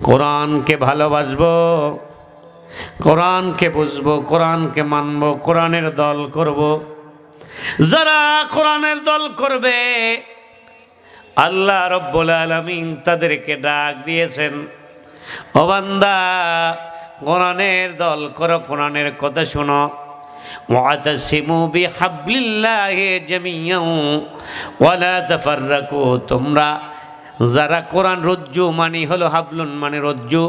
কোরআনকে ভালোবাসবো, কোরআনকে বুঝবো, কোরআনকে মানবো, কোরআনের দল করব। যারা কোরআনের দল করবে আল্লাহ রব্বুল আলামিন তাদেরকে ডাক দিয়েছেন, ও বান্দা কোরআনের দল করো, কোরআনের কথা শোনো। ওয়াতাসিমু বিহাবলিল্লাহি জামিয়ান ওয়ালা তাফাররাকু, তোমরা যারা কোরআন রজ্জু মানে হলো হাবলুন মানে রজ্জু,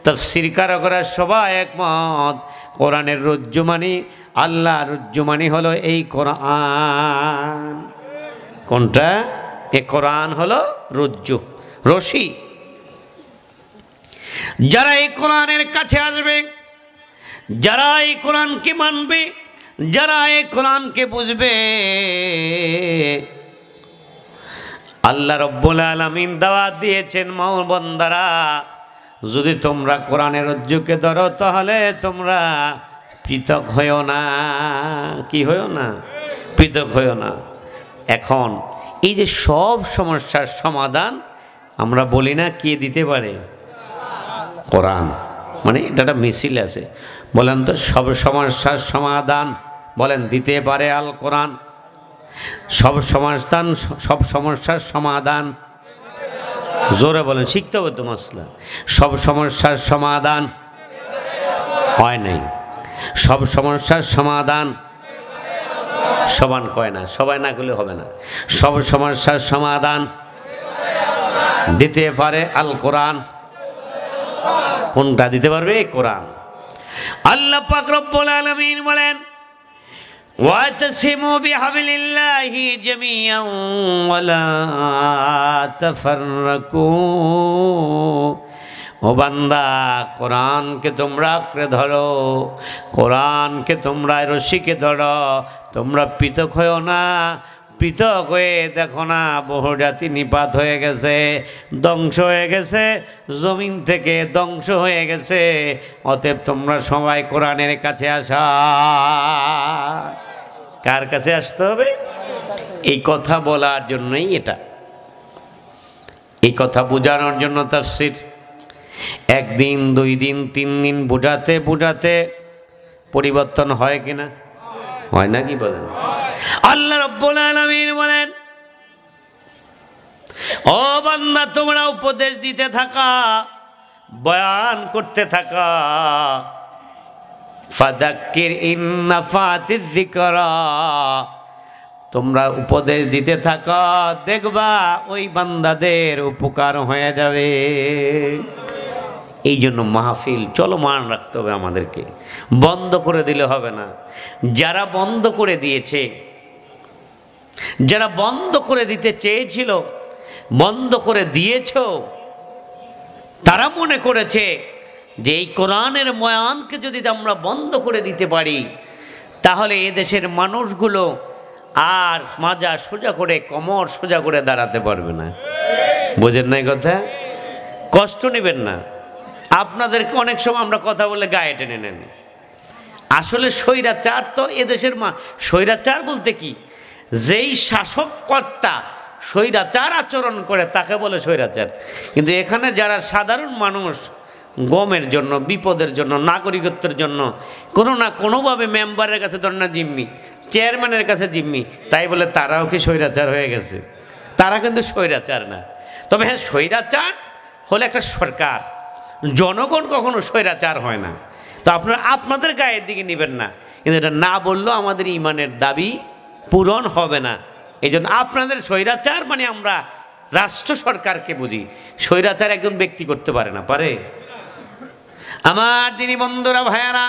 তাফসীর কারকরা সবাই একমত কোরআনের রজ্জু মানে আল্লাহ, রজ্জু মানে হলো এই কোরআন। কোনটা? এ কোরআন হলো রজ্জু, রশি। যারা এই কোরআনের কাছে আসবে, যারা এই কোরআনকে মানবে, যারা এই কোরআনকে বুঝবে, আল্লাহ রব্বুল আলামিন দাওয়াত দিয়েছেন, মাওলানা বান্দারা যদি তোমরা কোরআনের রজ্জুকে ধরো তাহলে তোমরা পৃথক হইও না। কি হইও না? পৃথক হইও না। এখন এই যে সব সমস্যার সমাধান আমরা বলি না, কে দিতে পারে? কোরআন। মানে এটা একটা মিছিল আছে, বলেন তো সব সমস্যার সমাধান বলেন দিতে পারে আল কোরআন। সব সমস্যার সমাধান জোরে বলেন, শিখতে হবে তো মাসলা। সব সমস্যার সমাধান হয় নাই, সব সমস্যার সমাধান সমান কয় না, সবাই না করলে হবে না। সব সমস্যার সমাধান দিতে পারে আল কোরআন। কোনটা দিতে পারবে? কোরআন। আল্লাহ পাক রব্বুল আলামিন বলেন, ওয়াতাসিমু বিহাবলিল্লাহি জামিয়ান ওয়ালা তাফাররাকু, ও বান্দা কোরআনকে তোমরা আঁকড়ে ধরো, কোরআনকে তোমরা রশিকে ধরো, তোমরা পৃথক হয়েও না। পৃথক হয়ে দেখো না বহু জাতি নিপাত হয়ে গেছে, ধ্বংস হয়ে গেছে, জমিন থেকে ধ্বংস হয়ে গেছে। অতএব তোমরা সবাই কোরআনের কাছে আসা। কার কাছে আসতে হবে? এই কথা বলার জন্যই এটা, এই কথা বোঝানোর জন্য তাফসীর। একদিন, দুই দিন, তিন দিন বোঝাতে বোঝাতে পরিবর্তন হয় কিনা? হয় না? কি বলেন? আল্লাহ রাব্বুল আলামিন বলেন, ও বান্দা তোমরা উপদেশ দিতে থাকা, বয়ান করতে থাকা। ফাযাক্কির ইন নাফাতিয যিকরা, তোমরা উপদেশ দিতে থাকা, দেখবা ওই বান্দাদের উপকার হয়ে যাবে। এই জন্য মাহফিল চলমান রাখতে হবে আমাদেরকে, বন্ধ করে দিলে হবে না। যারা বন্ধ করে দিয়েছে, যারা বন্ধ করে দিতে চেয়েছিল, বন্ধ করে দিয়েছ, তারা মনে করেছে যে এই কোরআনের বয়ানকে যদি আমরা বন্ধ করে দিতে পারি তাহলে এদেশের মানুষগুলো আর মাজা সোজা করে, কোমর সোজা করে দাঁড়াতে পারবে না। বোঝেন নাই কথা? কষ্ট নেবেন না। আপনাদেরকে অনেক সময় আমরা কথা বলে গায়ে টেনে নেন। আসলে স্বৈরাচার তো এদেশের স্বৈরাচার বলতে কি, যেই শাসক কর্তা স্বৈরাচার আচরণ করে তাকে বলে স্বৈরাচার। কিন্তু এখানে যারা সাধারণ মানুষ গমের জন্য, বিপদের জন্য, নাগরিকত্বের জন্য কোনো না কোনোভাবে মেম্বারের কাছে ধরেন না জিম্মি, চেয়ারম্যানের কাছে জিম্মি, তাই বলে তারাও কি স্বৈরাচার হয়ে গেছে? তারা কিন্তু স্বৈরাচার না। তবে হ্যাঁ, স্বৈরাচার হলে একটা সরকার, জনগণ কখনো স্বৈরাচার হয় না। তো আপনারা আপনাদের গায়ের দিকে নেবেন না, কিন্তু এটা না বললেও আমাদের ইমানের দাবি পূরণ হবে না। এই জন্য আপনাদের স্বৈরাচার মানে আমরা রাষ্ট্র সরকারকে বুঝি, স্বৈরাচার একজন ব্যক্তি করতে পারে না। পারে? আমার দিনী বন্ধুরা, ভাইয়ারা,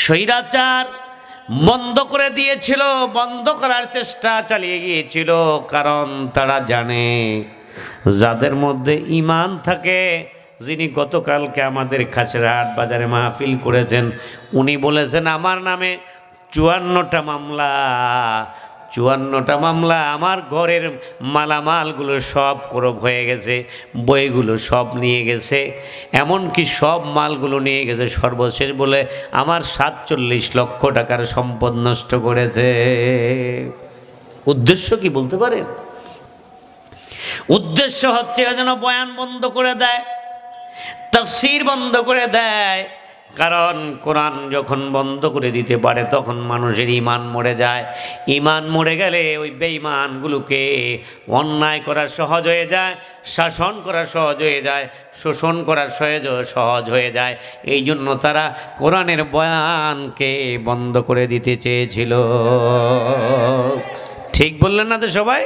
স্বৈরাচার বন্ধ করে দিয়েছিল, বন্ধ করার চেষ্টা চালিয়ে গিয়েছিল, কারণ তারা জানে যাদের মধ্যে ঈমান থাকে, যিনি গতকালকে আমাদের খাসড়াহাট বাজারে মাহফিল করেছেন, উনি বলেছেন আমার নামে 54টা মামলা, 54টা মামলা, আমার ঘরের মালামালগুলো সব করব হয়ে গেছে, বইগুলো সব নিয়ে গেছে, এমনকি সব মালগুলো নিয়ে গেছে। সর্বশেষ বলে আমার 47 লক্ষ টাকার সম্পদ নষ্ট করেছে। উদ্দেশ্য কি বলতে পারেন? উদ্দেশ্য হচ্ছে যেন বয়ান বন্ধ করে দেয়, তাফসীর বন্ধ করে দেয়। কারণ কোরআন যখন বন্ধ করে দিতে পারে তখন মানুষের ঈমান মরে যায়। ঈমান মরে গেলে ওই বেঈমানগুলোকে অন্যায় করা সহজ হয়ে যায়, শাসন করা সহজ হয়ে যায়, শোষণ করা সহজ হয়ে যায়। এই জন্য তারা কোরআনের বয়ানকে বন্ধ করে দিতে চেয়েছিল। ঠিক বললেন না তো সবাই?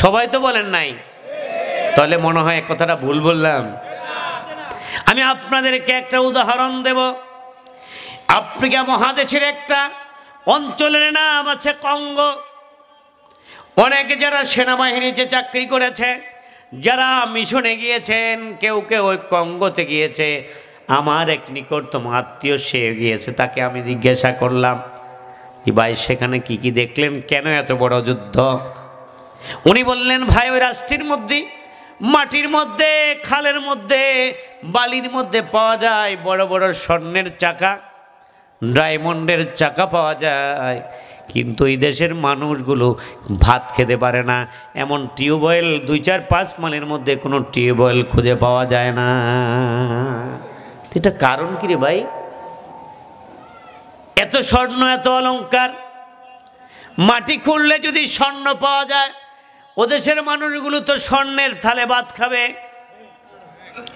সবাই তো বলেন নাই। তাহলে মনে হয় কথাটা ভুল বললাম। আমি আপনাদেরকে একটা উদাহরণ দেব। আফ্রিকা মহাদেশের একটা অঞ্চলের নাম আছে কঙ্গো। অনেকে যারা সেনাবাহিনীতে চাকরি করেছে, যারা মিশনে গিয়েছেন, কেউ কেউ ওই কঙ্গোতে গিয়েছে। আমার এক নিকটতম আত্মীয় সে গিয়েছে, তাকে আমি জিজ্ঞাসা করলাম যে ভাই সেখানে কি কি দেখলেন, কেন এত বড় যুদ্ধ? উনি বললেন, ভাই ওই রাষ্ট্রের মধ্যে মাটির মধ্যে, খালের মধ্যে, বালির মধ্যে পাওয়া যায় বড় বড় স্বর্ণের চাকা, ডায়মন্ডের চাকা পাওয়া যায়। কিন্তু এই দেশের মানুষগুলো ভাত খেতে পারে না। এমন টিউবওয়েল 2-4-5 মাইলের মধ্যে কোনো টিউবওয়েল খুঁজে পাওয়া যায় না। এটা কারণ কি রে ভাই? এত স্বর্ণ, এত অলংকার, মাটি খুঁড়লে যদি স্বর্ণ পাওয়া যায়, ও দেশের মানুষগুলো তো স্বর্ণের থালে ভাত খাবে।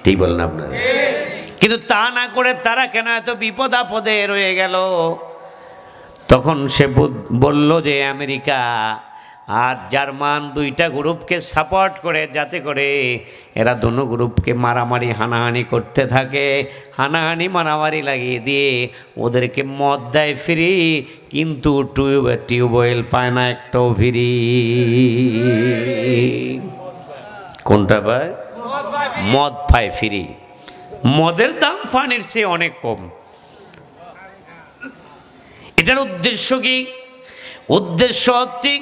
ঠিক বলেন আপনারা? কিন্তু তা না করে তারা কেন এত বিপদ আপদে রয়ে গেল? তখন সে বলল যে আমেরিকা আর জার্মান দুইটা গ্রুপকে সাপোর্ট করে, যাতে করে এরা দোনো গ্রুপকে মারামারি হানাহানি করতে থাকে। হানাহানি মারামারি লাগিয়ে দিয়ে ওদেরকে মদ দেয় ফ্রি, কিন্তু টিউবওয়েল পায় না একটাও ফ্রি। কোনটা পায়? মদ পায় ফ্রি। মদের দাম পানির চেয়ে অনেক কম। এটার উদ্দেশ্য কি? উদ্দেশ্য হচ্ছে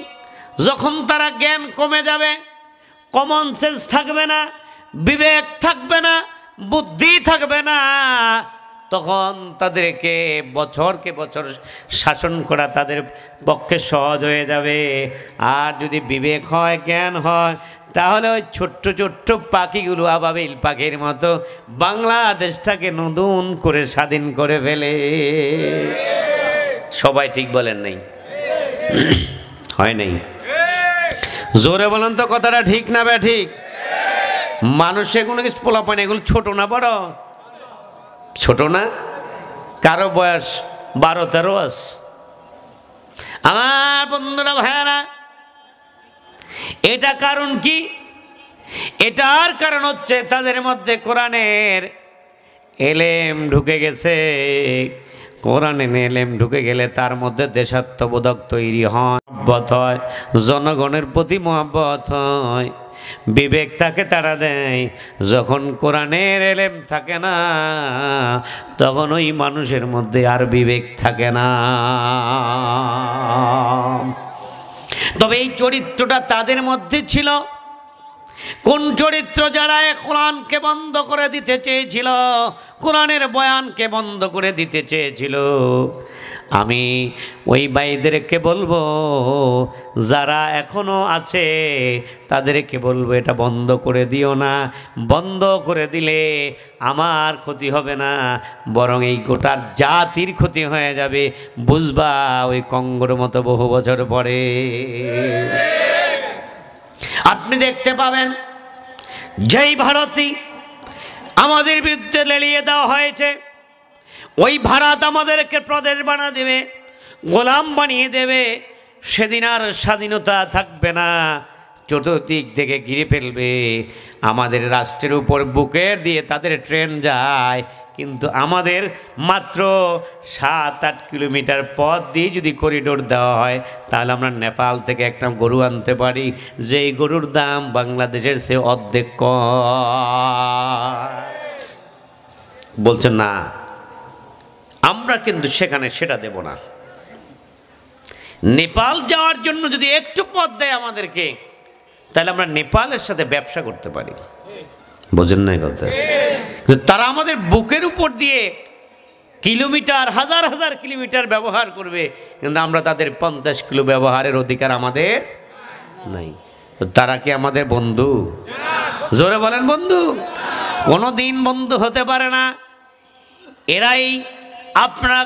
যখন তারা জ্ঞান কমে যাবে, কমন সেন্স থাকবে না, বিবেক থাকবে না, বুদ্ধি থাকবে না, তখন তাদেরকে বছরকে বছর শাসন করা তাদের পক্ষে সহজ হয়ে যাবে। আর যদি বিবেক হয়, জ্ঞান হয়, তাহলে ওই ছোট্ট ছোট্ট পাখিগুলো আবাবিল পাখির মতো বাংলাদেশটাকে নতুন করে স্বাধীন করে ফেলে। সবাই ঠিক বলেন নাই? হয় নাই? জোরে বলেন তো কথাটা ঠিক না বে ঠিক? মানুষ এগুলো কিছু পোলাপান, এগুলো ছোট না বড়? ছোট না? কারো বয়স 12-13 আছে। আমার বন্ধুরা, ভাইয়ারা, এটা কারণ কি? এটার কারণ হচ্ছে তাদের মধ্যে কোরআনের এলেম ঢুকে গেছে। কোরআনের এলেম ঢুকে গেলে তার মধ্যে দেশাত্মবোধক তৈরি হয়, মহব্বত হয়, জনগণের প্রতি মহব্বত হয়, বিবেক তাকে তারা দেয়। যখন কোরআনের এলেম থাকে না, তখন ওই মানুষের মধ্যে আর বিবেক থাকে না। তবে এই চরিত্রটা তাদের মধ্যে ছিল। কোন চরিত্র? যারা কোরআনকে বন্ধ করে দিতে চেয়েছিল, কোরআনের বয়ানকে বন্ধ করে দিতে চেয়েছিল। আমি ওই ভাইদেরকে বলবো, যারা এখনো আছে তাদেরকে বলবো এটা বন্ধ করে দিও না। বন্ধ করে দিলে আমার ক্ষতি হবে না, বরং এই গোটার জাতির ক্ষতি হয়ে যাবে। বুঝবা ওই কঙ্গোর মতো বহু বছর পরে আপনি দেখতে পাবেন, যেই ভারতই আমাদের বিরুদ্ধে লেলিয়ে দেওয়া হয়েছে, ওই ভারত আমাদেরকে প্রদেশ বানা দেবে, গোলাম বানিয়ে দেবে। সেদিন আর স্বাধীনতা থাকবে না, চতুর্দিক থেকে ঘিরে ফেলবে। আমাদের রাষ্ট্রের উপর বুকের দিয়ে তাদের ট্রেন যায়, কিন্তু আমাদের মাত্র 7-8 কিলোমিটার পথ দিয়ে যদি করিডোর দেওয়া হয়, তাহলে আমরা নেপাল থেকে একটা গরু আনতে পারি, যেই গরুর দাম বাংলাদেশের চেয়ে অর্ধেক কম। বলছেন না, আমরা কিন্তু সেখানে সেটা দেব না। নেপাল যাওয়ার জন্য যদি একটু পথ দেয় আমাদেরকে, তাহলে আমরা নেপালের সাথে ব্যবসা করতে পারি। বোঝেন না কথা? তারা আমাদের বুকের উপর দিয়ে কিলোমিটার, হাজার হাজার কিলোমিটার ব্যবহার করবে, কিন্তু আমরা তাদের 50 কিলো ব্যবহারের অধিকার আমাদের নাই। তারা কি আমাদের বন্ধু? জোরে বলেন বন্ধু। কোনোদিন বন্ধু হতে পারে না। এরাই আপনার,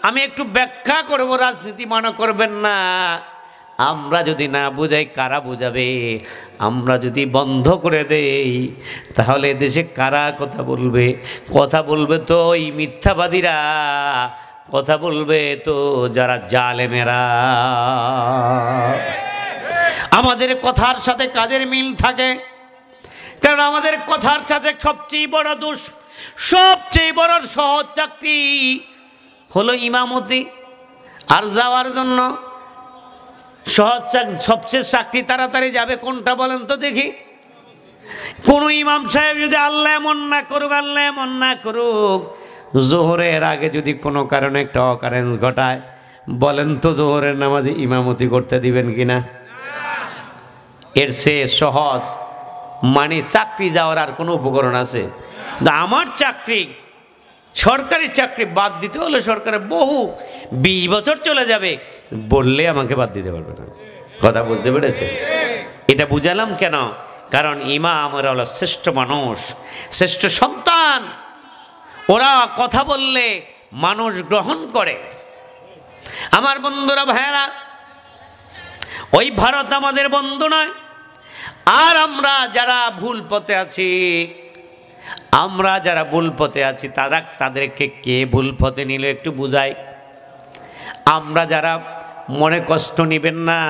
আমি একটু ব্যাখ্যা করব, রাজনীতি মনে করবেন না। আমরা যদি না বুঝাই কারা বুঝাবে? আমরা যদি বন্ধ করে দেই তাহলে দেশে কারা কথা বলবে? কথা বলবে তো ওই মিথ্যাবাদীরা, কথা বলবে তো যারা জালেমেরা। আমাদের কথার সাথে কাজের মিল থাকে, কারণ আমাদের কথার সাথে সবচেয়ে বড় দোষ, সবচেয়ে বড় সহজ চাকরি হলো ইমামতি। আর যাওয়ার জন্য সহজ চাকরি, সবচেয়ে চাকরি তাড়াতাড়ি যাবে কোনটা বলেন তো দেখি? কোন ইমাম সাহেব যদি আল্লাহ এমন না করুক, আল্লাহ এমন না করুক, জোহরের আগে যদি কোনো কারণে একটা অকারেন্স ঘটায়, বলেন তো জোহরের নামাজে ইমামতি করতে দিবেন কিনা? এর চেয়ে সহজ মানে চাকরি যাওয়ার আর কোনো উপকরণ আছে? আমার চাকরি, সরকারি চাকরি বাদ দিতে হলে সরকারের বহু 20 বছর চলে যাবে, বললে আমাকে বাদ দিতে পারবে না। কথা বুঝতে পেরেছে? এটা বুঝালাম কেন? কারণ ইমাম ওরা হলো শ্রেষ্ঠ মানুষ, শ্রেষ্ঠ সন্তান। ওরা কথা বললে মানুষ গ্রহণ করে। আমার বন্ধুরা, ভাইয়েরা, ওই ভারত আমাদের বন্ধু নয়। আর আমরা যারা ভুল পথে আছি, আমরা যারা ভুল পথে আছি তাদেরকে কে ভুল পথে নিল একটু বুঝাই। আমরা যারা, মনে কষ্ট নেবেন না,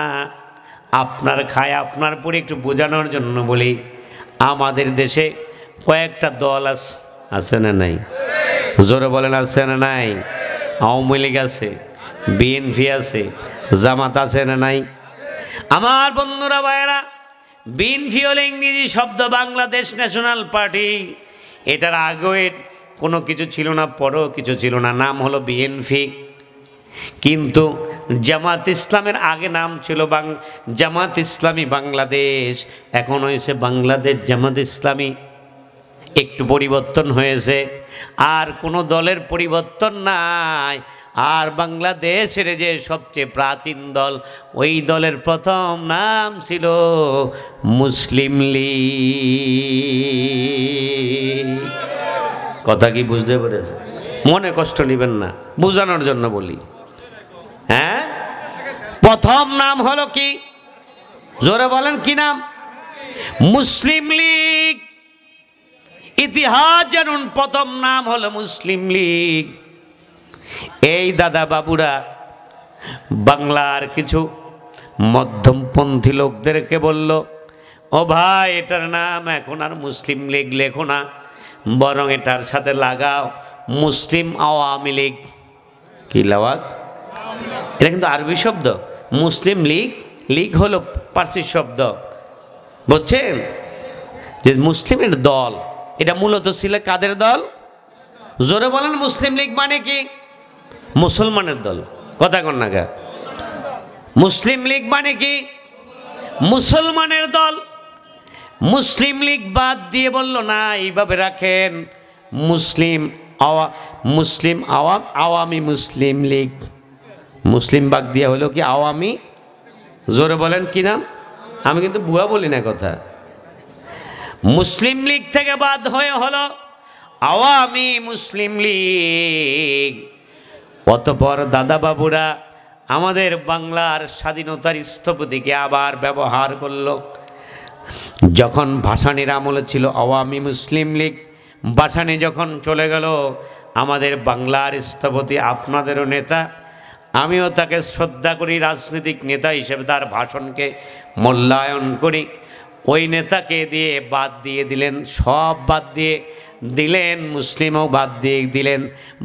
আপনার খায় আপনার পরে একটু বোঝানোর জন্য বলি, আমাদের দেশে কয়েকটা দল আছে না নাই? জোরে বলেন আছে না নাই? আওয়ামী লীগ আছে, বিএনপি আছে, জামাত আছে না নাই? আমার বন্ধুরা, ভাইয়েরা, বিএনপি হলো ইংরেজি শব্দ, বাংলাদেশ ন্যাশনাল পার্টি। এটার আগে কোনো কিছু ছিল না, পরেও কিছু ছিল না, নাম হলো বিএনপি। কিন্তু জামাত ইসলামের আগে নাম ছিল জামাত ইসলামী বাংলাদেশ, এখন হয়েছে বাংলাদেশ জামাত ইসলামী। একটু পরিবর্তন হয়েছে, আর কোনো দলের পরিবর্তন নাই। আর বাংলাদেশের যে সবচেয়ে প্রাচীন দল, ওই দলের প্রথম নাম ছিল মুসলিম লীগ। কথা কি বুঝতে পেরেছে? মনে কষ্ট নেবেন না, বোঝানোর জন্য বলি। হ্যাঁ, প্রথম নাম হলো কি? জোরে বলেন কি নাম? মুসলিম লীগ। ইতিহাস জানুন, প্রথম নাম হলো মুসলিম লীগ। এই দাদা বাবুরা বাংলার কিছু মধ্যমপন্থী লোকদেরকে বলল, ও ভাই, এটার নাম এখন আর মুসলিম লীগ লেখো না, বরং এটার সাথে লাগাও মুসলিম আওয়ামী লীগ। কি লাগাও? এটা কিন্তু আরবি শব্দ। মুসলিম লীগ, লীগ হলো পার্সি শব্দ, বুঝছেন? যে মুসলিমের দল, এটা মূলত ছিল কাদের দল? জোরে বলেন, মুসলিম লীগ মানে কি? মুসলমানের দল। কথা কন না গা? মুসলিম লীগ মানে কি? মুসলমানের দল। মুসলিম লীগ বাদ দিয়ে বলল না, এইভাবে রাখেন আওয়ামী মুসলিম লীগ। মুসলিম বাদ দিয়ে হলো কি আওয়ামী। জোরে বলেন কি নাম? আমি কিন্তু বুয়া বলি না কথা। মুসলিম লীগ থেকে বাদ হয়ে হলো আওয়ামী মুসলিম লীগ। অতঃপর দাদা বাবুরা আমাদের বাংলার স্বাধীনতার স্থপতিকে আবার ব্যবহার করলো। যখন ভাসানীর আমলে ছিল আওয়ামী মুসলিম লীগ, ভাসানী যখন চলে গেল, আমাদের বাংলার স্থপতি আপনাদেরও নেতা, আমিও তাকে শ্রদ্ধা করি, রাজনৈতিক নেতা হিসেবে তার ভাষণকে মূল্যায়ন করি। ওই নেতাকে দিয়ে বাদ দিয়ে দিলেন, সব বাদ দিয়ে দিলেন, মুসলিমও বাদ দিয়ে দিলেন,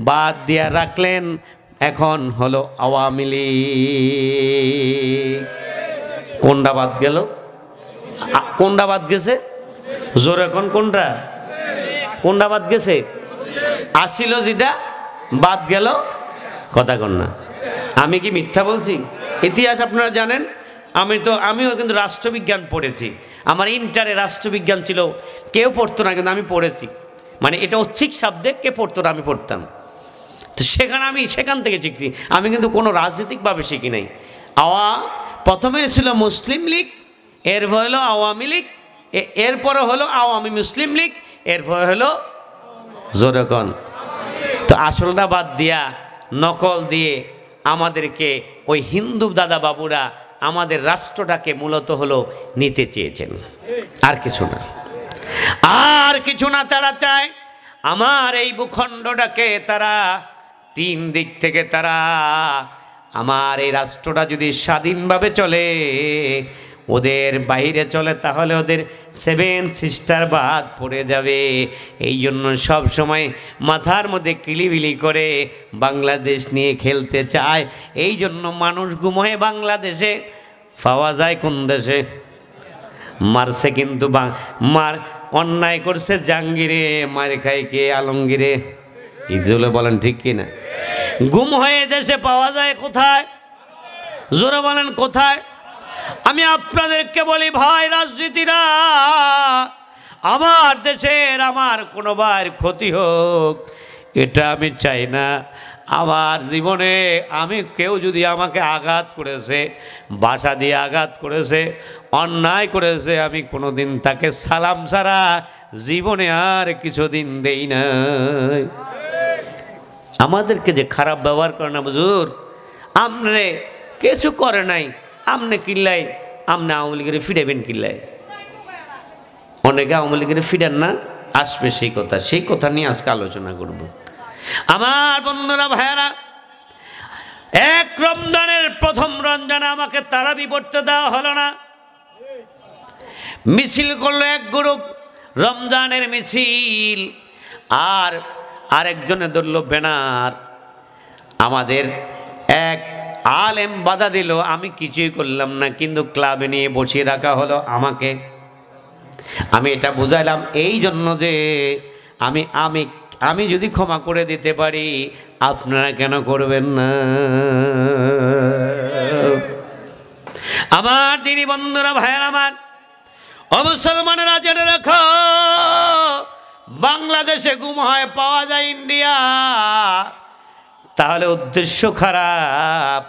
বাদ দিয়ে রাখলেন এখন হলো আওয়ামী লীগ। কোনটা বাদ গেল? কোনটা বাদ গেছে? জোর এখন কোনটা? কোনটা বাদ গেছে? আসিল যেটা বাদ গেল। কথা কন না। আমি কি মিথ্যা বলছি? ইতিহাস আপনারা জানেন। আমিও কিন্তু রাষ্ট্রবিজ্ঞান পড়েছি। আমার ইন্টারে রাষ্ট্রবিজ্ঞান ছিল, কেউ পড়তো না, কিন্তু আমি পড়েছি। মানে এটা ঐচ্ছিক সাবজেক্ট, কে পড়তো না, আমি পড়তাম। তো সেখান থেকে শিখছি। আমি কিন্তু কোনো রাজনৈতিকভাবে শিখি নাই। প্রথমে ছিল মুসলিম লীগ, এরপর হলো আওয়ামী লীগ, এরপরে হলো আওয়ামী মুসলিম লীগ, এরপরে হলো জোরকন। তো আসলটা বাদ দিয়া নকল দিয়ে আমাদেরকে ওই হিন্দু দাদা বাবুরা আমাদের রাষ্ট্রটাকে মূলত হলো নিতে চেয়েছেন, আর কিছু না, আর কিছু না। তারা চায় আমার এই ভূখণ্ডটাকে তারা তিন দিক থেকে তারা আমার এই রাষ্ট্রটা যদি স্বাধীনভাবে চলে, ওদের বাইরে চলে, তাহলে ওদের 7 সিস্টার বাদ পড়ে যাবে। এই জন্য সব সময় মাথার মধ্যে কিলিবিলি করে বাংলাদেশ নিয়ে খেলতে চায়। এই জন্য মানুষ ঘুমোয় বাংলাদেশে, পাওয়া যায় কোন দেশে? মারছে কিন্তু মার অন্যায় করছে জাহাঙ্গীরে, মার খায় কে? আলমগীরে। ইজুলে বলেন ঠিক কিনা? গুম হয়ে দেশে পাওয়া যায় কোথায়? জোরে বলেন কোথায়? আমি আপনাদেরকে বলি ভাই রাজনীতিরা, আমার দেশের আমার কোনো ভাইয়ের ক্ষতি হোক এটা আমি চাই না। আমার জীবনে আমি কেউ যদি আমাকে আঘাত করেছে, ভাষা দিয়ে আঘাত করেছে, অন্যায় করেছে, আমি কোনোদিন তাকে সালাম ছাড়া জীবনে আর কিছুদিন দেই না। আমাদেরকে যে খারাপ ব্যবহার করে না হুজুর, আমনে কিছু করে নাই, আমনে কিল্লাই, আমনে আওয়ামী লীগের ফিডাবেন কিল্লাই। অনেকে আওয়ামী লীগের ফিডান না, আসবে সেই কথা নিয়ে আজকে আলোচনা করব। আমার বন্ধুরা ভাইয়ারা, এক রমজানের প্রথম রমজানে আমাকে তারাবি পড়তে দেওয়া হলো না। মিছিল করলো এক গ্রুপ, রমজানের মিছিল, আর আরেকজনে ধরল ব্যানার। আমাদের এক আলেম বাধা দিল, আমি কিছুই করলাম না, কিন্তু ক্লাবে নিয়ে বসিয়ে রাখা হলো আমাকে। আমি এটা বুঝাইলাম এই জন্য যে আমি আমি আমি যদি ক্ষমা করে দিতে পারি, আপনারা কেন করবেন না? আমার দিনী বন্ধুরা ভাইয়ের আমার, ও মুসলমানেরা জেনে রাখো, বাংলাদেশে গুম হয় পাওয়া যায় ইন্ডিয়া, তাহলে উদ্দেশ্য খারাপ।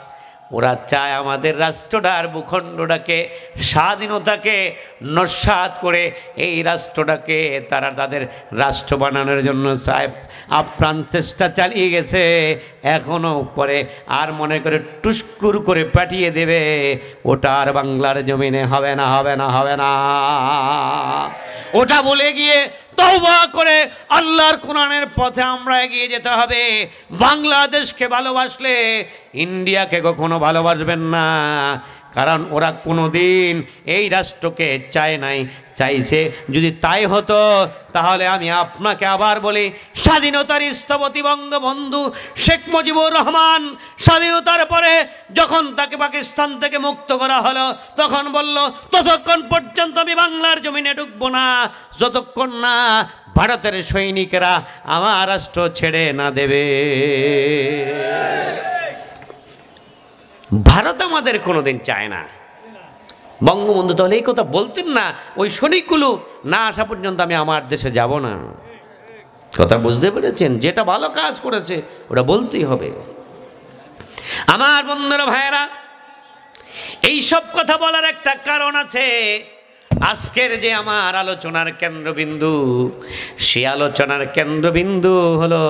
ওরা চায় আমাদের রাষ্ট্রটার ভূখণ্ডটাকে, স্বাধীনতাকে নস্যাৎ করে এই রাষ্ট্রটাকে তারা তাদের রাষ্ট্র বানানোর জন্য চায়, আপ্রাণ চেষ্টা চালিয়ে গেছে। এখনও পরে আর মনে করে টুস্কুর করে পাঠিয়ে দেবে, ওটা আর বাংলার জমিনে হবে না, হবে না, হবে না। ওটা বলে গিয়ে তওবা করে আল্লাহর কোরআনের পথে আমরা এগিয়ে যেতে হবে। বাংলাদেশকে ভালোবাসলে ইন্ডিয়াকে কখনো ভালোবাসবেন না, কারণ ওরা কোনোদিন এই রাষ্ট্রকে চায় নাই। চাইছে যদি তাই হতো, তাহলে আমি আপনাকে আবার বলি, স্বাধীনতার স্থপতি বঙ্গবন্ধু শেখ মুজিবুর রহমান স্বাধীনতার পরে যখন তাকে পাকিস্তান থেকে মুক্ত করা হলো, তখন বলল ততক্ষণ পর্যন্ত আমি বাংলার জমিনে ঢুকবো না, যতক্ষণ না ভারতের সৈনিকেরা আমার রাষ্ট্র ছেড়ে না দেবে। ভারত আমাদের কোনোদিন চায় না। বঙ্গবন্ধু তাহলে এই কথা বলতেন না, ওই সৈনিকগুলো না আসা পর্যন্ত আমি আমার দেশে যাব না। কথা বুঝতে পেরেছেন? যেটা ভালো কাজ করেছে ওটা বলতেই হবে। আমার বন্ধুরা ভাইয়েরা, এই সব কথা বলার একটা কারণ আছে। আজকের যে আমার আলোচনার কেন্দ্রবিন্দু, সে আলোচনার কেন্দ্রবিন্দু হলো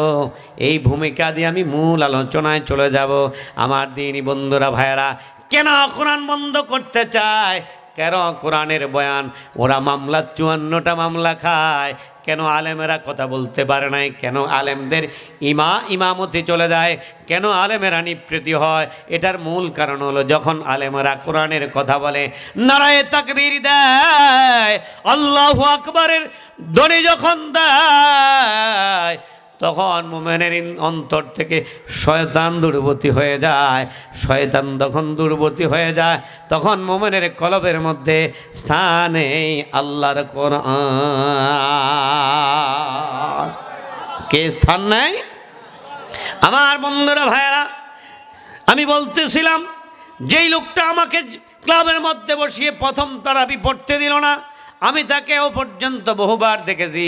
এই ভূমিকা দিয়ে আমি মূল আলোচনায় চলে যাব। আমার দিনী বন্ধুরা ভাইয়েরা, কেন কোরআন বন্ধ করতে চায়? কেন কোরআনের বয়ান? ওরা মামলা 54টা মামলা খায়, কেন আলেমেরা কথা বলতে পারে নাই? কেন আলেমদের ইমামতি চলে যায়? কেন আলেমেরা নিবৃত্তি হয়? এটার মূল কারণ হলো, যখন আলেমেরা কোরআনের কথা বলে, নারায়ে তাকবীর দেয়, আল্লাহু আকবারের ধ্বনি যখন দেয়, তখন মুমিনের অন্তর থেকে শয়তান দূরবর্তী হয়ে যায়। শয়তান যখন দূরবর্তী হয়ে যায়, তখন মুমিনের কলবের মধ্যে স্থান নেই আল্লাহর কোরআন। কে স্থান নেই? আমার বন্ধুরা ভাইয়েরা, আমি বলতেছিলাম, যেই লোকটা আমাকে ক্লাবের মধ্যে বসিয়ে প্রথম তারাবি পড়তে দিল না, আমি তাকেও পর্যন্ত বহুবার দেখেছি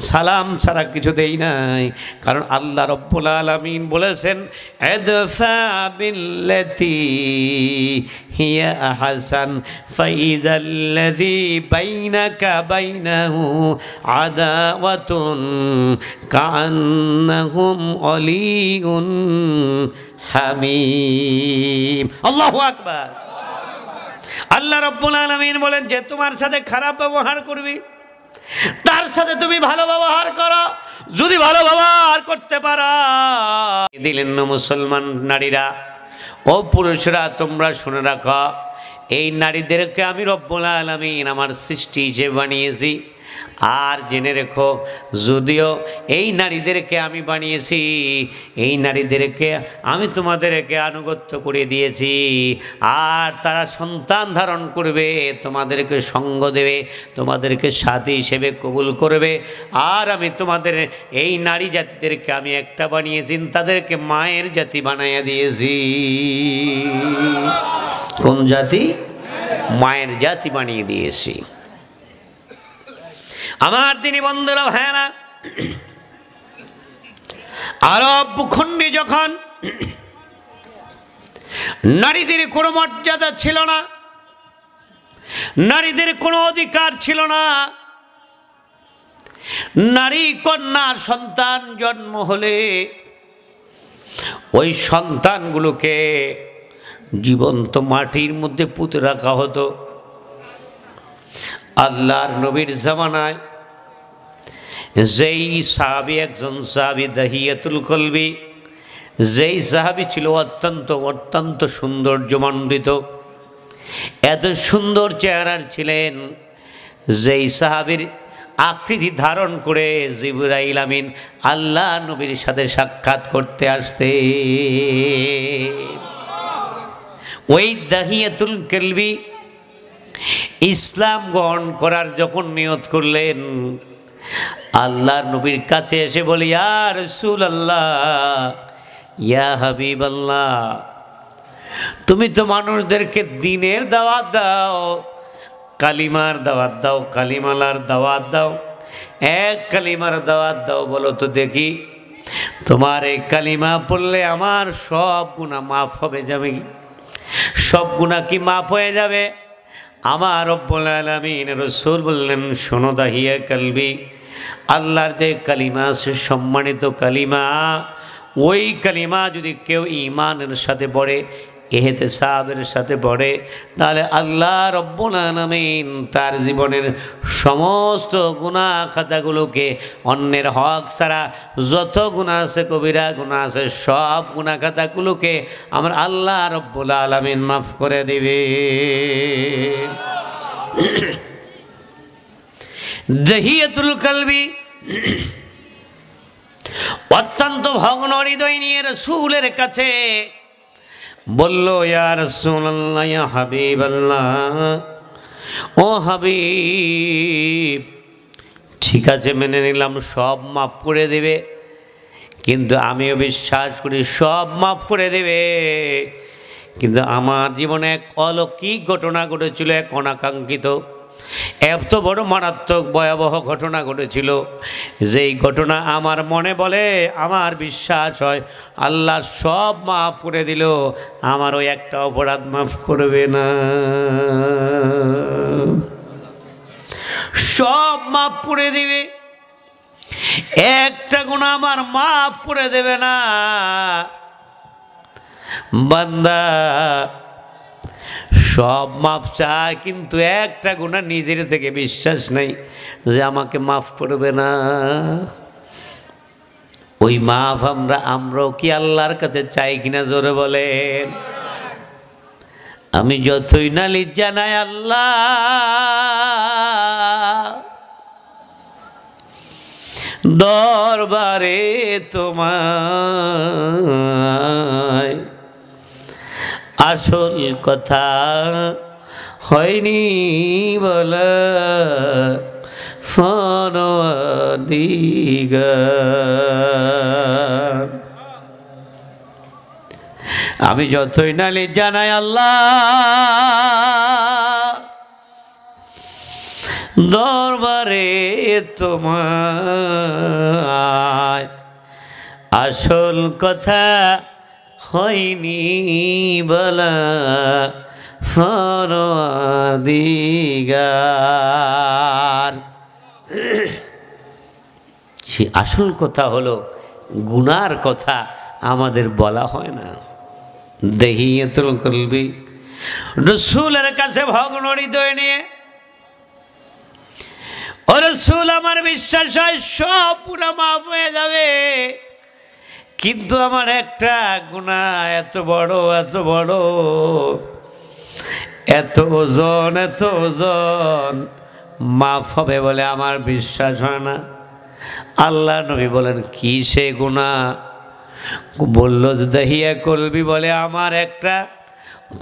সালাম ছাড়া কিছু দেই নাই, কারণ আল্লাহ রব্বুল আলামিন বলেছেন ইদফা বিল্লাতি হিয়া আহসান ফাইদাল্লাযী বাইনাকা বাইনাহু আদাওয়াতুন কাআন্নাহুম ওয়ালিয়ুন হামীম। আল্লাহু আকবার। আল্লাহ রাব্বুল আলামিন বলেন যে তোমার সাথে খারাপ ব্যবহার করবি তার সাথে তুমি ভালো ব্যবহার করো, যদি ভালো ব্যবহার করতে পারো। দিলেন না মুসলমান নারীরা ও পুরুষরা, তোমরা শুনে রাখো, এই নারীদেরকে আমি রব্বুল আলামিন আমার সৃষ্টি হিসেবে বানিয়েছি। আর জেনে রেখো, যদিও এই নারীদেরকে আমি বানিয়েছি, এই নারীদেরকে আমি তোমাদেরকে আনুগত্য করে দিয়েছি, আর তারা সন্তান ধারণ করবে, তোমাদেরকে সঙ্গ দেবে, তোমাদেরকে সাথী হিসেবে কবুল করবে। আর আমি তোমাদের এই নারী জাতিদেরকে আমি একটা বানিয়েছি, তাদেরকে মায়ের জাতি বানাইয়া দিয়েছি। কোন জাতি? মায়ের জাতি বানিয়ে দিয়েছি। আমার দিনী বন্ধুরা, ভাইরা, আরব ভূখণ্ডে যখন নারীদের কোনো মর্যাদা ছিল না, নারীদের কোনো অধিকার ছিল না, নারী কন্যার সন্তান জন্ম হলে ওই সন্তানগুলোকে জীবন্ত মাটির মধ্যে পুঁতে রাখা হতো। আল্লাহর নবীর জামানায় যেই সাহাবী, একজন সাহাবী দাহিয়াতুল কলবি, যেই সাহাবী ছিল অত্যন্ত সৌন্দর্যমণ্ডিত, এত সুন্দর চেহারার ছিলেন, যেই সাহাবীর আকৃতি ধারণ করে জিবরাইল আমিন আল্লাহ নবীর সাথে সাক্ষাৎ করতে আসতে, ওই দাহিয়াতুল কলবি ইসলাম গ্রহণ করার যখন নিয়ত করলেন, আল্লাহ নবীর কাছে এসে বলি, ইয়া রাসূলুল্লাহ, ইয়া হাবিবাল্লাহ, তুমি তো মানুষদেরকে দ্বীনের দাওয়াত দাও, কালিমার দাওয়াত দাও, কালিমালার দাওয়াত দাও, এক কালিমার দাওয়াত দাও, বলো তো দেখি, তোমার এই কালিমা পড়লে আমার সব গুনাহ মাফ হবে যাবে? সব গুনাহ কি মাফ হয়ে যাবে? আমার রব্বুল আলামিন রাসূল বললেন, শোনো দাহিয়া কলবি, আল্লাহর যে কালিমা আছে, সম্মানিত কালিমা, ওই কালিমা যদি কেউ ঈমানের সাথে পড়ে, ইহতিসাবের সাথে পড়ে, তাহলে আল্লাহ রব্বুল আলামিন তার জীবনের সমস্ত গুনাহ খাতাগুলোকে, অন্যের হক ছাড়া যত গুনাহ আছে, কবিরা গুনাহ আছে, সব গুনাহ খাতাগুলোকে আমার আল্লাহ রব্বুল আলামিন মাফ করে দিবে। দাহিয়াতুল কলবি অত্যন্ত ভগ্ন হৃদয় নিয়ে রাসূলের কাছে বলল, ইয়া রাসূলুল্লাহ, ইয়া হাবিবাল্লাহ, ও হাবিব, ঠিক আছে মেনে নিলাম, সব মাফ করে দেবে, কিন্তু আমিও বিশ্বাস করি সব মাফ করে দেবে, কিন্তু আমার জীবনে এক অলৌকিক ঘটনা ঘটেছিল, এক অনাকাঙ্ক্ষিত, এত বড় মারাত্মক ভয়াবহ ঘটনা ঘটেছিল, যেই ঘটনা আমার মনে বলে, আমার বিশ্বাস হয় আল্লাহ সব মাফ করে দিল, আমার ওই একটা অপরাধ মাফ করবে না, সব মাফ করে দিবে, একটা গুনাহ আমার মাফ করে দেবে না। বান্দা সব মাফ চায়, কিন্তু একটা গুনাহ নিজের থেকে বিশ্বাস নাই যে আমাকে মাফ করবে না। ওই মাফ আমরাও কি আল্লাহর কাছে চাই কিনা? জোরে বলেন। আমি যতই নালিশ জানাই আল্লাহ, দরবারে তোমায় আসল কথা হয়নি বলা, ফরওয়ারদিগার, আমি যতই নালিশ জানাই আল্লাহ, দরবারে তোমার আসল কথা হয়নি বলা পরওয়ারদিগার। সে আসল কথা হলো গুনার কথা আমাদের বলা হয় না। দেহিয়াতুল কলবি রাসূলের কাছে ভগ্ন হৃদয় নিয়ে, ও রাসূল আমার বিশ্বাস হয় সব পুরা মাফ হয়ে যাবে, কিন্তু আমার একটা গুনাহ এত বড় এত বড়, এত ওজন মাফ হবে বলে আমার বিশ্বাস হয় না। আল্লাহ নবী বলেন কি সে গুনাহ? বলল দাহিয়া কলবি, বলে আমার একটা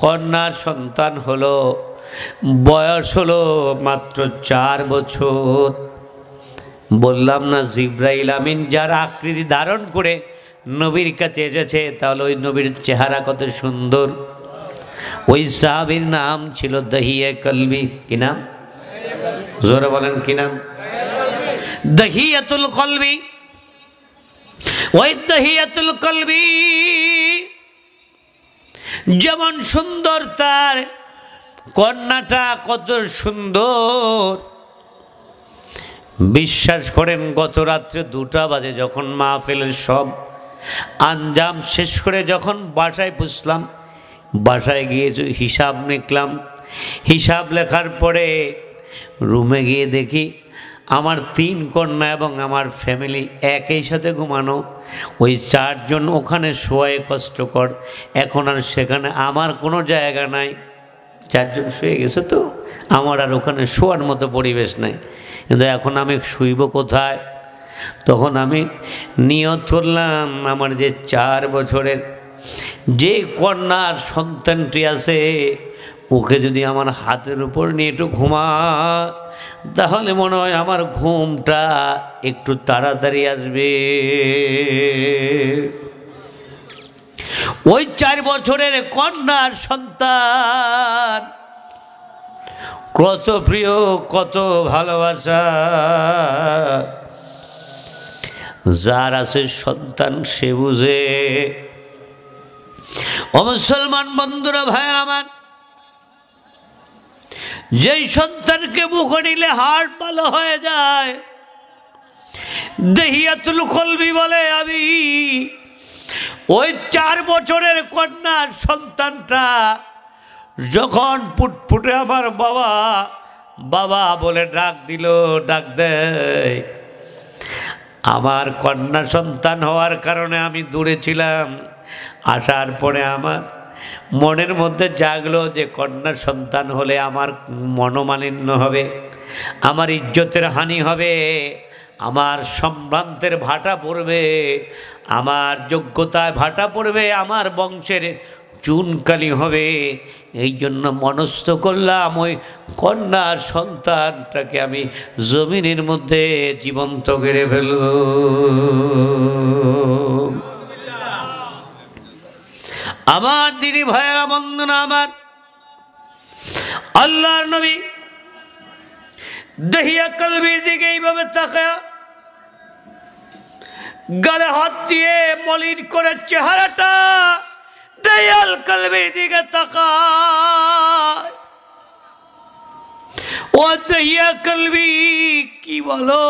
কন্যা সন্তান হলো, বয়স হলো মাত্র 4 বছর। বললাম না জিবরাইল আমিন যার আকৃতি ধারণ করে নবীর কাছে এসেছে, তাহলে ওই নবীর চেহারা কত সুন্দর। ওই সাহাবীর নাম ছিল দাহিয়া কলবি। কি নাম? জোরে বলেন কি নাম? দাহিয়াতুল কলবি। ওই দাহিয়াতুল কলবি যেমন সুন্দর, তার কন্যাটা কত সুন্দর। বিশ্বাস করেন গত রাত্রে 2টা বাজে যখন মাহফিলের সব আঞ্জাম শেষ করে যখন বাসায় পুষলাম, বাসায় গিয়ে হিসাব লিখলাম। হিসাব লেখার পরে রুমে গিয়ে দেখি আমার 3 কন্যা এবং আমার ফ্যামিলি একই সাথে ঘুমানো। ওই 4 জন ওখানে শোয়ায় কষ্টকর, এখন আর সেখানে আমার কোনো জায়গা নাই। 4 জন শুয়ে গেছে, তো আমার আর ওখানে শোয়ার মতো পরিবেশ নাই। কিন্তু এখন আমি শুইব কোথায়? তখন আমি নিয়ত করলাম আমার যে 4 বছরের যে কন্যার সন্তানটি আছে ওকে যদি আমার হাতের উপর নিয়ে একটু ঘুমা, তাহলে মনে হয় আমার ঘুমটা একটু তাড়াতাড়ি আসবে। ওই 4 বছরের কন্যার সন্তান কত প্রিয়, কত ভালোবাসা। যার আছে সন্তান সে বুঝে। ও মুসলমান বন্ধুরা, ভাইয়ের আমার, যেই সন্তানকে মুখে নিলে হার্ট ভালো হয়ে যায়, দাহিয়াতুল কলবি বলে আমি ওই 4 বছরের কন্যার সন্তানটা যখন পুটপুটে আমার বাবা বাবা বলে ডাক দিল, ডাক দেয়, আমার কন্যা সন্তান হওয়ার কারণে আমি দূরে ছিলাম। আসার পরে আমার মনের মধ্যে জাগলো যে কন্যা সন্তান হলে আমার মনোমালিন্য হবে, আমার ইজ্জতের হানি হবে, আমার সম্ভ্রান্তের ভাটা পড়বে, আমার যোগ্যতায় ভাটা পড়বে, আমার বংশের চুনকালি হবে। এই জন্য মনস্থ করলাম ওই কন্যার সন্তানটাকে আমি জমিনের মধ্যে জীবন্ত গেড়ে ফেলব। আমার দিদি ভাইয়েরা বন্ধুরা আমার, আল্লাহর নবী দাহিয়া কলবির দিকে এইভাবে তাকায়া গালে হাত দিয়ে মলিন করে চেহারাটা দাহিয়াল কলবির দিকে তাকায়। ও দাহিয়া কলবি কি বলো?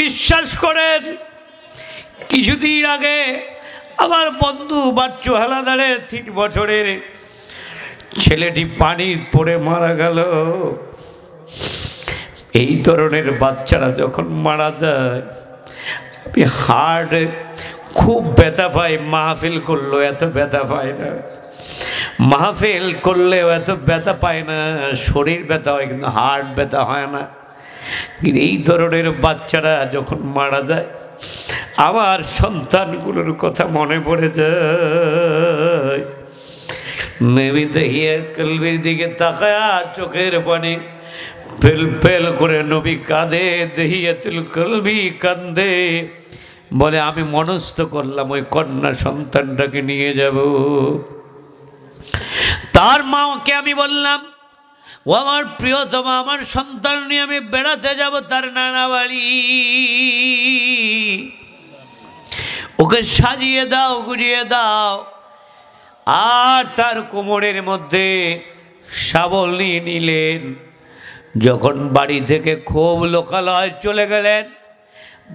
বিশ্বাস করেন কিছুদিন আগে আমার বন্ধু বাচ্চু হালাদারের 3 বছরের ছেলেটি পানির পড়ে মারা গেল। এই ধরনের বাচ্চারা যখন মারা যায় আমি হার্টে খুব ব্যথা পাই। মাহফিল করলো এত ব্যথা পায় না, মাহফিল করলেও এত ব্যথা পায় না, শরীর ব্যথা হয় কিন্তু হার্ট ব্যথা হয় না। কিন্তু এই ধরনের বাচ্চারা যখন মারা যায় আমার সন্তানগুলোর কথা মনে পড়ে যায়। নবী দাহিয়া কলবির দিকে তাকায়া চোখের পানি ফেল ফেল করে নবী কাঁদে, দাহিয়াতুল কলবি কান্দে, বলে আমি মনস্থ করলাম ওই কন্যা সন্তানটাকে নিয়ে যাব। তার মাকে আমি বললাম, ও আমার প্রিয়তমা, আমার সন্তান নিয়ে আমি বেড়াতে যাব তার নানা বাড়ি, ওকে সাজিয়ে দাও, গুজিয়ে দাও। আর তার কোমরের মধ্যে শাবল নিয়ে নিলেন। যখন বাড়ি থেকে খুব লোকালয় চলে গেলেন,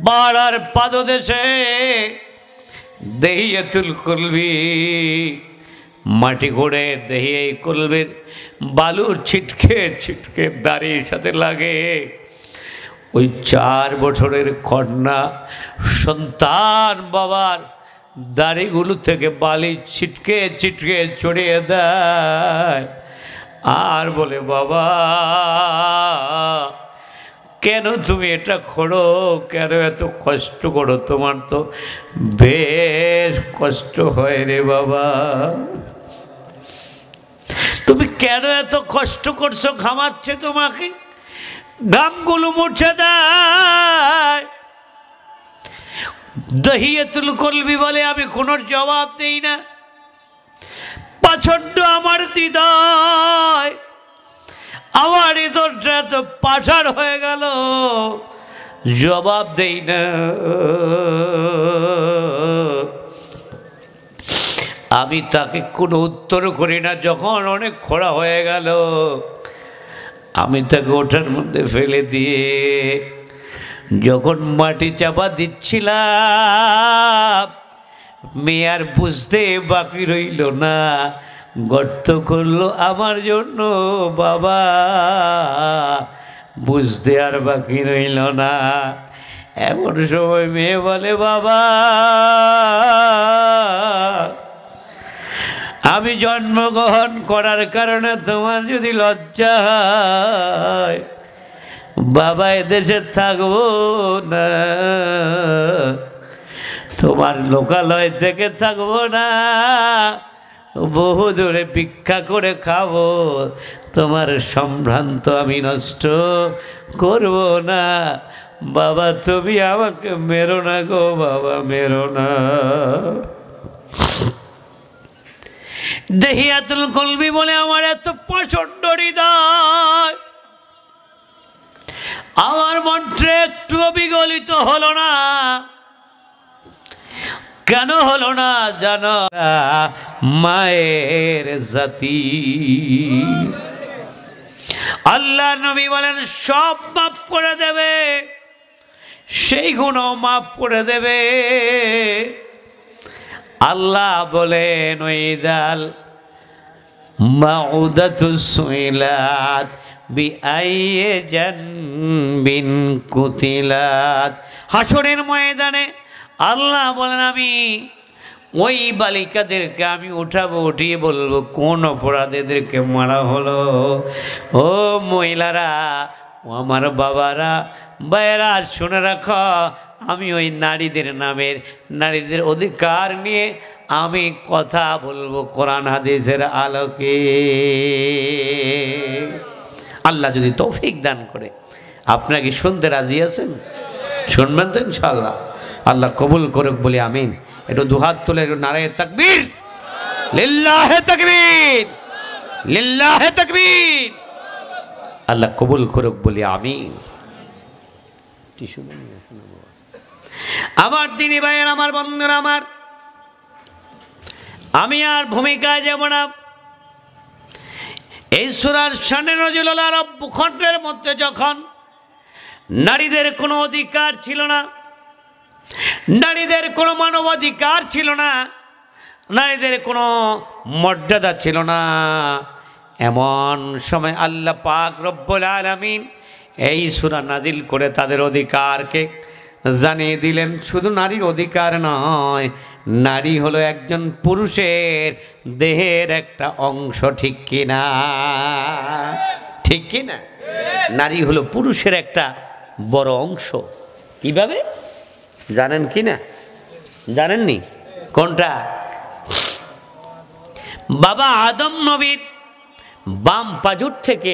বাড়ার পাদদেশে দেহিয়াতুল কলবি মাটি করে দেহিয়ে কলবির বালু ছিটকে ছিটকে দাড়ির সাথে লাগে। ওই 4 বছরের কন্যা সন্তান বাবার দাড়িগুলো থেকে বালি ছিটকে ছিটকে ছড়িয়ে দেয় আর বলে, বাবা কেন তুমি এটা করো, কেন এত কষ্ট করো? তোমার তো বেশ কষ্ট হয় রে বাবা, তুমি কেন এত কষ্ট করছো? ঘামাচ্ছে তোমাকে, ঘামগুলো মুছে দেয়। দহিয়াতুল কলবি বলে, আমি কোনো জবাব দেই না। প্রচন্ড আমার হৃদয়, আমার হৃদয়টা তো পাষাণ হয়ে গেল, জবাব দেই না। আমি তাকে কোনো উত্তর করি না। যখন অনেক খোঁড়া হয়ে গেল, আমি তাকে ওঠার মধ্যে ফেলে দিয়ে যখন মাটি চাপা দিচ্ছিলাম, মেয়ে আর বুঝতে বাকি রইল না, গর্ত করলো আমার জন্য বাবা, বুঝতে আর বাকি রইল না। এমন সময় মেয়ে বলে, বাবা আমি জন্মগ্রহণ করার কারণে তোমার যদি লজ্জা হয়, বাবা এদেশে থাকবো না, তোমার লোকালয় থেকে থাকবো না, বহু দূরে ভিক্ষা করে খাবো, তোমার সম্ভ্রান্ত আমি নষ্ট করব না। বাবা তুমি আমাকে মেরো না গো, বাবা মেরো না। দহিয়াতুল কলবি বলে, আমার এত প্রচন্ড হৃদয়, আমার মন্ত্রে একটু বিগলিত হলো না। কেন হলো না জানো? মায়ের জাতি। আল্লাহ নবী বলেন, সব মাফ করে দেবে, সেই গুণও মাফ করে দেবে। আল্লাহ বলেন, ওইদাল মাউদাতুস সুইলাত বিআইয়ি জানবিন কুতিলাত। হাসরের ময়দানে আল্লাহ বলেন, আমি ওই বালিকাদেরকে আমি উঠাবো, উঠিয়ে বলবো কোন অপরাধীদেরকে মারা হলো। ও মহিলারা, ও আমার বাবারা, ভাইয়েরা, শুনে রাখো, আমি ওই নারীদের নামের, নারীদের অধিকার নিয়ে আমি কথা বলবো কোরআন হাদিসের আলোকে। আল্লাহ যদি তৌফিক দান করে, আপনারা কি শুনতে রাজি আছেন? শুনবেন তো ইনশাআল্লাহ? আল্লাহ কবুল করুক বলি আমিন। একটু দুহাত তুলে নারায়ে তাকবীর, লিল্লাহে তাকবীর, লিল্লাহে তাকবীর। আল্লাহ কবুল করুক বলি আমিন। আমার দিনী ভাইয়ের, আমার বন্ধুরা, আমার আমি আর ভূমিকায় যাব না। এই সূরার শানে নজরুল আরব ভূখণ্ডের মধ্যে যখন নারীদের কোনো অধিকার ছিল না, নারীদের কোনো মানবাধিকার ছিল না, নারীদের কোনো মর্যাদা ছিল না, এমন সময় আল্লাহ পাক রব্বুল আলামিন এই সূরা নাজিল করে তাদের অধিকারকে জানিয়ে দিলেন। শুধু নারীর অধিকার নয়, নারী হলো একজন পুরুষের দেহের একটা অংশ, ঠিক কিনা? ঠিক কিনা? নারী হলো পুরুষের একটা বড় অংশ। কিভাবে জানেন কি না? জানেননি? কোনটা? বাবা আদম নবীর বাম পাজর থেকে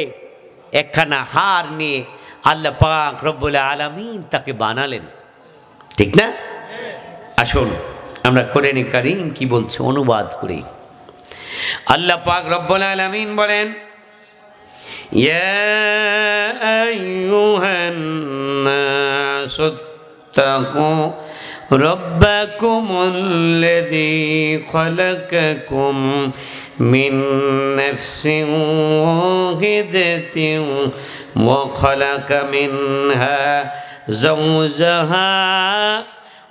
একখানা হার নিয়ে আল্লাহ পাক রব্বুল আলামিন তাকে বানালেন, ঠিক না? আসুন আমরা কোরআনে কারীম কি বলছে অনুবাদ করি। আল্লাহ পাক রব্বুল আলামিন বলেন, ইয়া আইয়ুহান-নাসু ইত্তাকু রাব্বাকুমুল্লাযী খালাকাকুম মিন নাফসিন ওয়াহিদাতিন ওয়া খালাকা মিনহা যাওজাহা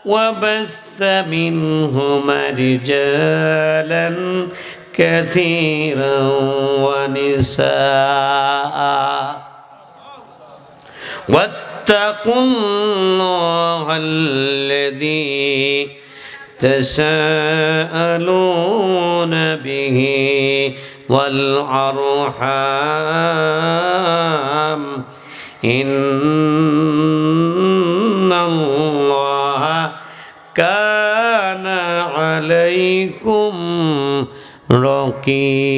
وبث منهما رجالا كثيرا ونساء واتقوا الله الذي تساءلون به والأرحام إن الله كان عليكم رقيبا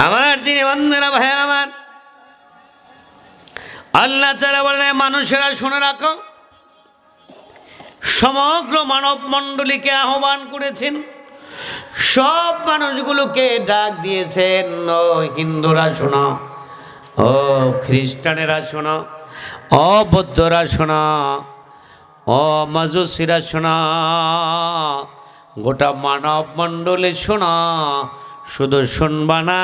আমার দিনে বন্ধুরা ভাই আমার আল্লাহ তাআলা বলেন মানুষেরা শুনে রাখো সমগ্র মানব মণ্ডলীকে আহ্বান করেছেন সব মানুষগুলোকে ডাক দিয়েছেন ও হিন্দুরা শোনো ও খ্রিস্টানেরা শোনো ও বৌদ্ধরা শোনো ও মাজুসিরা শোনো গোটা মানব মণ্ডলী শোনো শুধু শুনবা না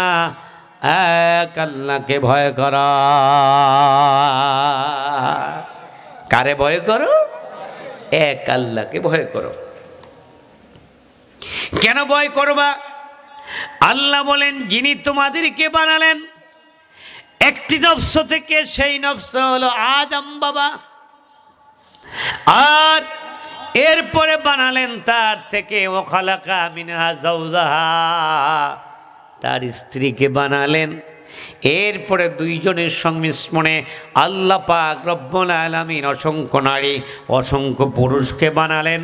এক আল্লাহকে ভয় করো কারে ভয় করো এক আল্লাহকে ভয় করো কেন ভয় করবা আল্লাহ বলেন যিনি তোমাদেরকে বানালেন একটি নফস থেকে সেই নফস হলো আদম বাবা আর এরপরে বানালেন তার থেকে ও খালাকা মিনহা যাওজাহা তার স্ত্রীকে বানালেন এরপরে দুইজনের সংমিশ্রণে আল্লাহ পাক রব্বুল আলামিন অসংখ্য নারী অসংখ্য পুরুষকে বানালেন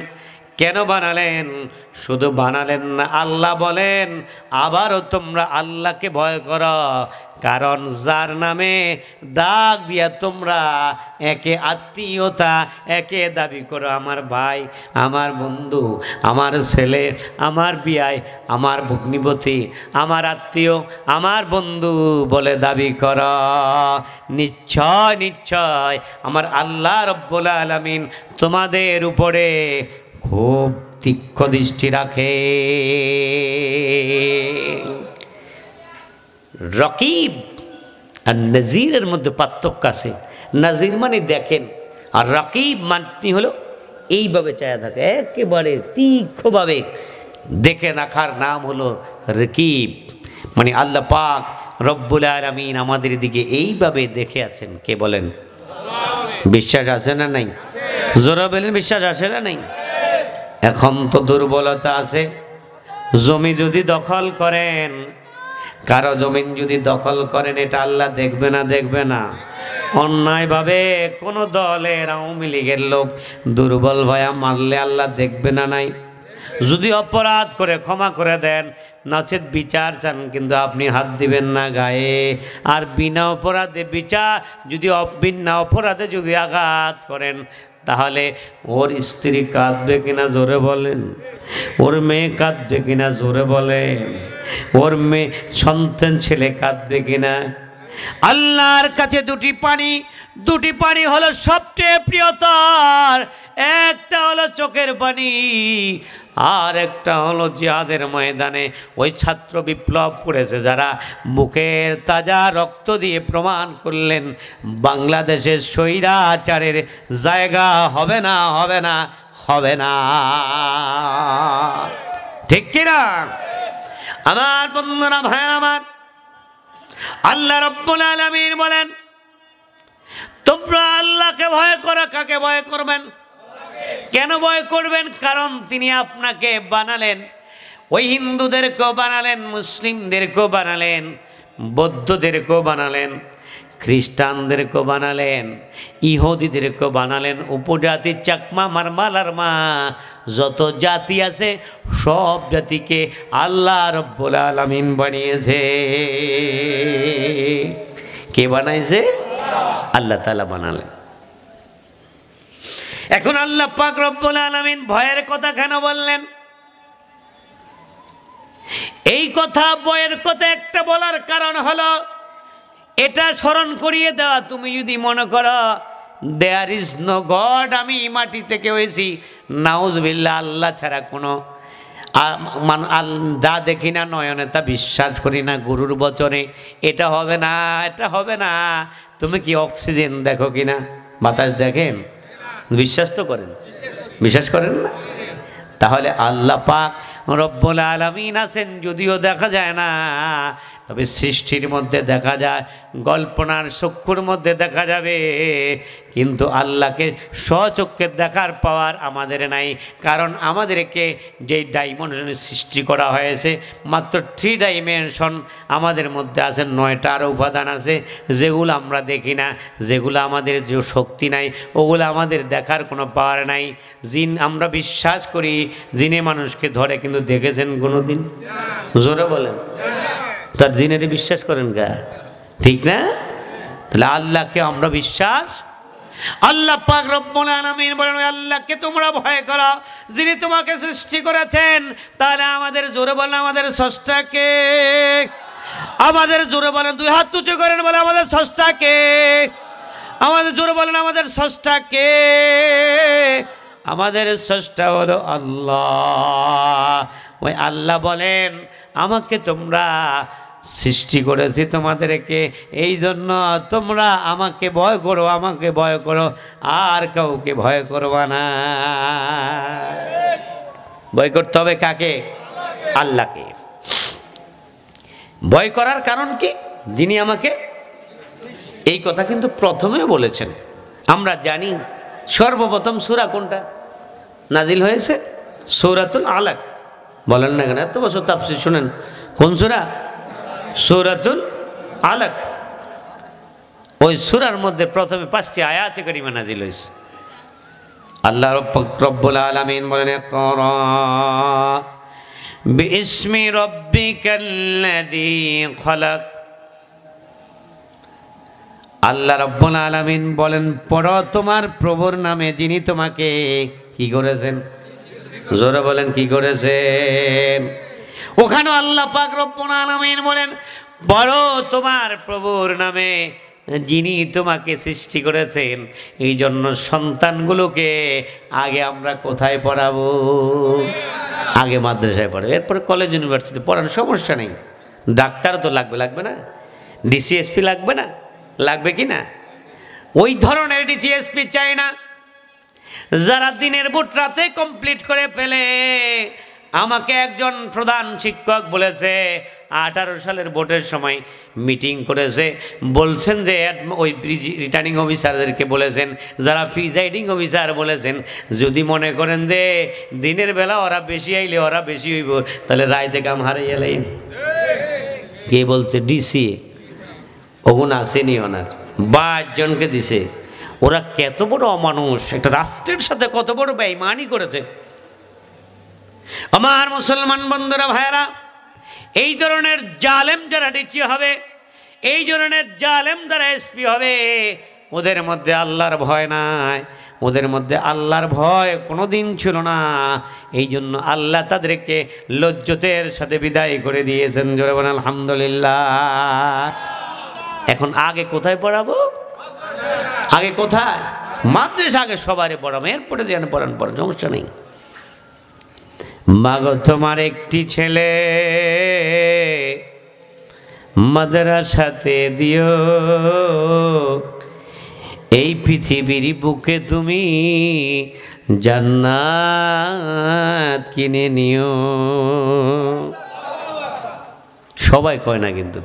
কেন বানালেন শুধু বানালেন না আল্লাহ বলেন আবারও তোমরা আল্লাহকে ভয় করো কারণ যার নামে ডাক দিয়া তোমরা একে আত্মীয়তা একে দাবি করো আমার ভাই আমার বন্ধু আমার ছেলে আমার বিয়াই আমার ভগ্নিপতি আমার আত্মীয় আমার বন্ধু বলে দাবি করো নিশ্চয় নিশ্চয় আমার আল্লাহ রব্বুল আলামিন তোমাদের উপরে খুব তীক্ষ্ণ দৃষ্টি রাখে রকিব আর নজিরের মধ্যে পার্থক্য আছে নজির মানে দেখেন আর রকিব মানে হলো এইভাবে চায়া থাকে একেবারে তীক্ষ্ণভাবে দেখে রাখার নাম হলো রকিব মানে আল্লাহ পাক রব্বুল আলামিন আমাদের দিকে এইভাবে দেখে আছেন কে বলেন বিশ্বাস আছে না নাই জোরে বলেন বিশ্বাস আছে না নাই এখন তো দুর্বলতা আছে জমি যদি দখল করেন কারো জমিন যদি দখল করেন এটা আল্লাহ দেখবে না দেখবে না অন্যায়ভাবে কোন দলের আওয়ামী লীগের লোক দুর্বল ভয়া মারলে আল্লাহ দেখবে না নাই যদি অপরাধ করে ক্ষমা করে দেন নচেত বিচার চান কিন্তু আপনি হাত দিবেন না গায়ে আর বিনা অপরাধে বিচার যদি বিনা অপরাধে যদি আঘাত করেন তাহলে ওর স্ত্রী কাঁদবে কিনা জোরে বলেন ওর মেয়ে কাঁদবে কিনা জোরে বলেন ওর মেয়ে সন্তান ছেলে কাঁদবে কিনা আল্লাহর কাছে দুটি পানি হলো সবচেয়ে প্রিয়তর একটা হলো চোখের পানি আর একটা হলো জিহাদের ময়দানে ওই ছাত্র বিপ্লব করেছে যারা বুকের তাজা রক্ত দিয়ে প্রমাণ করলেন বাংলাদেশের স্বৈরাচারের জায়গা হবে না হবে না হবে না ঠিক কিনা আমার বন্ধুরা ভাই আমার আল্লাহ রব্বুল আলামিন বলেন তোমরা আল্লাহকে ভয় করো কাকে ভয় করবেন কেন ভয় করবেন কারণ তিনি আপনাকে বানালেন ওই হিন্দুদেরকেও বানালেন মুসলিমদেরকেও বানালেন বৌদ্ধদেরকেও বানালেন খ্রিস্টানদেরকেও বানালেন ইহুদিদেরকেও বানালেন উপজাতির চাকমা মারমালার মা যত জাতি আছে সব জাতিকে আল্লাহ রব্বুল আলামিন বানিয়েছে কে বানাইছে আল্লাহ তাআলা বানালেন এখন আল্লাহ পাক রব্বুল আলামিন ভয়ের কথা কেন বললেন এই কথা বইয়ের কথা একটা বলার কারণ হলো এটা স্মরণ করিয়ে দেওয়া, তুমি যদি মনে করো দেয়ার ইজ নো গড, আমি মাটি থেকে হয়েছি, নাউজুবিল্লাহ, আল্লাহ ছাড়া কোনো যা দেখি না নয়নে তা বিশ্বাস করি না গুরুর বচনে, এটা হবে না, এটা হবে না। তুমি কি অক্সিজেন দেখো কিনা, বাতাস দেখেন? বিশ্বাস তো করেন, বিশ্বাস করেন না? তাহলে আল্লাহ পাক রব্বুল আলামিন আছেন, যদিও দেখা যায় না, তবে সৃষ্টির মধ্যে দেখা যায়, কল্পনার চক্ষুর মধ্যে দেখা যাবে, কিন্তু আল্লাহকে স্বচক্ষে দেখার পাওয়ার আমাদের নাই। কারণ আমাদেরকে যে ডাইমেনশনে সৃষ্টি করা হয়েছে, মাত্র 3 ডাইমেনশন আমাদের মধ্যে আছে, 9টা আরও উপাদান আছে যেগুলো আমরা দেখি না, যেগুলো আমাদের যে শক্তি নাই, ওগুলো আমাদের দেখার কোনো পাওয়ার নাই। জিন আমরা বিশ্বাস করি, জিনে মানুষকে ধরে, কিন্তু দেখেছেন কোনো দিন? জোরে বলেন। তার জিনেরে বিশ্বাস করেন গা, ঠিক না? তাহলে আল্লাহকে আমরা বিশ্বাস, আল্লাহ পাক রব্বুল আলামিন বলেন আল্লাহকে তোমরা ভয় করো যিনি তোমাকে সৃষ্টি করেছেন। তাহলে আমাদের জোরে বলেন আমাদের স্রষ্টাকে, আমাদের জোরে বলেন, 2 হাত উঁচু করেন, বলে আমাদের স্রষ্টাকে, আমাদের জোরে বলেন আমাদের স্রষ্টাকে। আমাদের স্রষ্টা হলো আল্লাহ। ওই আল্লাহ বলেন আমাকে তোমরা সৃষ্টি করেছি তোমাদেরকে, এই জন্য তোমরা আমাকে ভয় করো, আমাকে ভয় করো, আর কাউকে ভয় করবা না। ভয় করতে হবে কাকে? আল্লাহকে। ভয় করার কারণ কি? যিনি আমাকে, এই কথা কিন্তু প্রথমে বলেছেন। আমরা জানি সর্বপ্রথম সূরা কোনটা নাজিল হয়েছে? সূরাতুল আলাক। বলেন না কেন? এত বছর তাফসীর শুনেন, কোন সূরা? সূরাতুল আলাক। ওই সূরার মধ্যে প্রথমে 5টি আয়াতে কারিমা নাজিল হয়েছে। আল্লাহ রব্বুল আলামিন বলেন ইকরা বিইসমি রাব্বিকাল্লাযী খালাক। আল্লাহ রব্বুল আলামিন বলেন পড়ো তোমার প্রভুর নামে যিনি তোমাকে কি করেছেন। জোরে বলেন কি করেছেন। ওখানে আল্লাহ পাক রব্বুল আলামিন বলেন পড়ো তোমার প্রভুর নামে যিনি তোমাকে সৃষ্টি করেছেন। এই জন্য সন্তানগুলোকে আগে আমরা কোথায় পড়াবো? আগে মাদ্রাসায় পড়াবো, এরপরে কলেজ ইউনিভার্সিটি পড়ানো সমস্যা নেই। ডাক্তার তো লাগবে না? ডিসিএসপি লাগবে না? লাগবে কি না? ওই ধরনের ডিসিএসপি চাই না যারা দিনের বুট রাতে কমপ্লিট করে ফেলে। আমাকে একজন প্রধান শিক্ষক বলেছে 18 সালের ভোটের সময় মিটিং করেছে, বলছেন যে ওই রিটার্নিং অফিসারদেরকে বলেছেন, যারা প্রিজাইডিং অফিসার বলেছেন, যদি মনে করেন যে দিনের বেলা ওরা বেশি আইলে ওরা বেশি হইব, তাহলে রায়তে কাম হারাইয়া লাইন। কে বলছে? ডিসি। ওগুন আসেনি ওনার 22 জনকে দিছে। ওরা কত বড় অমানুষ, একটা রাষ্ট্রের সাথে কত বড় বেঈমানি করেছে। আমার মুসলমান বন্ধুরা ভাইরা, এই ধরনের জালেম যারা ডিসি হবে, এই ধরনের জালেম যারা এসপি হবে, ওদের মধ্যে আল্লাহর ভয় নাই, ওদের মধ্যে আল্লাহর ভয় কোনোদিন ছিল না। এই জন্য আল্লাহ তাদেরকে লজ্জতের সাথে বিদায় করে দিয়েছেন। জোরে বলেন আলহামদুলিল্লাহ। এখন আগে কোথায় পড়াবো? আগে কোথায়? মাদ্রাসা আগে সবারই পড়াবো, এরপরে যেন পড়ান সমস্যা নেই। মাগো তোমার একটি ছেলে মাদ্রাসাতে দিও, এই পৃথিবীর বুকে তুমি জান্নাত কিনে নিও। সবাই কয় না কিন্তু।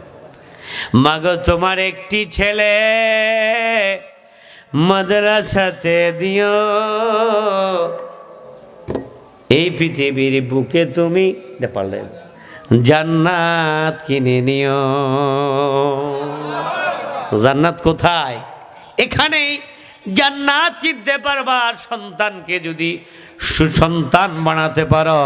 মাগো তোমার একটি ছেলে মাদ্রাসাতে দিও, এই পৃথিবীর বুকে তুমি পারলে জান্নাত কিনে নিও। জান্নাত কোথায়? এখানেই জান্নাত কিনতে পারবা। সন্তানকে যদি সুসন্তান বানাতে পারো,